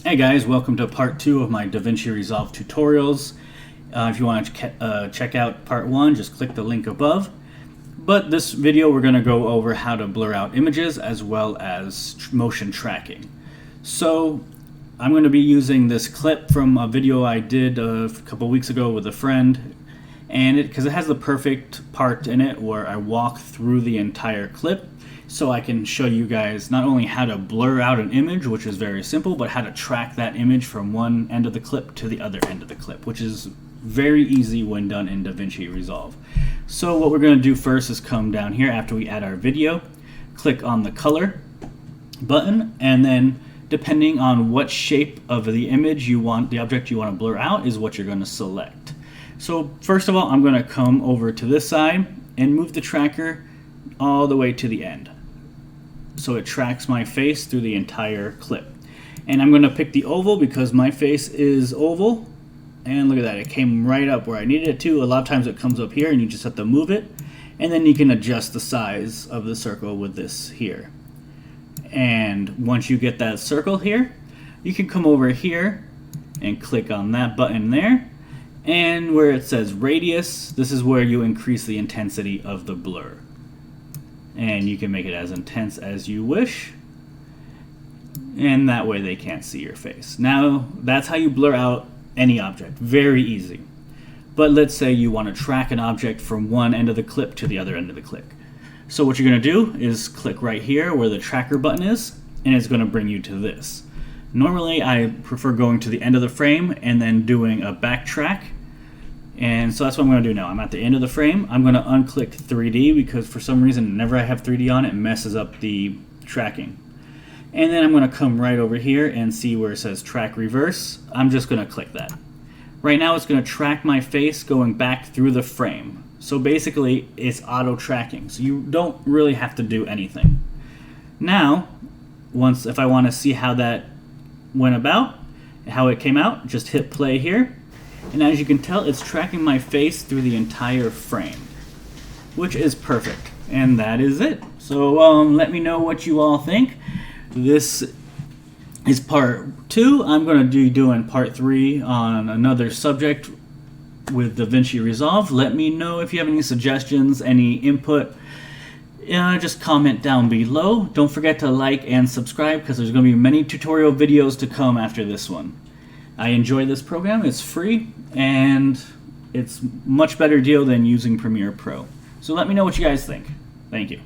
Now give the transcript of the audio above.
Hey guys, welcome to part 2 of my Davinci Resolve tutorials. If you want to check out part 1, just click the link above. But this video we're going to go over how to blur out images as well as motion tracking. So I'm going to be using this clip from a video I did a couple weeks ago with a friend, and because it has the perfect part in it where I walk through the entire clip, so I can show you guys not only how to blur out an image, which is very simple, but how to track that image from one end of the clip to the other end of the clip, which is very easy when done in Davinci Resolve. So what we're going to do first is come down here after we add our video, click on the color button, and then depending on what shape of the image you want, the object you want to blur out is what you're going to select. So first of all, I'm going to come over to this side and move the tracker all the way to the end, so it tracks my face through the entire clip. And I'm going to pick the oval because my face is oval, and look at that, it came right up where I needed it to. A lot of times it comes up here and you just have to move it, and then you can adjust the size of the circle with this here. And once you get that circle here, you can come over here and click on that button there, and where it says radius, this is where you increase the intensity of the blur. And you can make it as intense as you wish, and that way they can't see your face. Now that's how you blur out any object, very easy. But let's say you want to track an object from one end of the clip to the other end of the clip. So what you're going to do is click right here where the tracker button is, and it's going to bring you to this. Normally I prefer going to the end of the frame and then doing a backtrack. And so that's what I'm going to do now. I'm at the end of the frame. I'm going to unclick 3D because for some reason whenever I have 3D on it messes up the tracking. And then I'm going to come right over here and see where it says track reverse. I'm just going to click that. Right now it's going to track my face going back through the frame. So basically it's auto tracking. So you don't really have to do anything. Now, if I want to see how that went about, how it came out, just hit play here. And as you can tell, it's tracking my face through the entire frame, which is perfect. And that is it. So let me know what you all think. This is part 2. I'm going to be doing part 3 on another subject with Davinci Resolve. Let me know if you have any suggestions, any input. Just comment down below. Don't forget to like and subscribe because there's going to be many tutorial videos to come after this one. I enjoy this program. It's free and it's much better deal than using Premiere Pro. So let me know what you guys think. Thank you.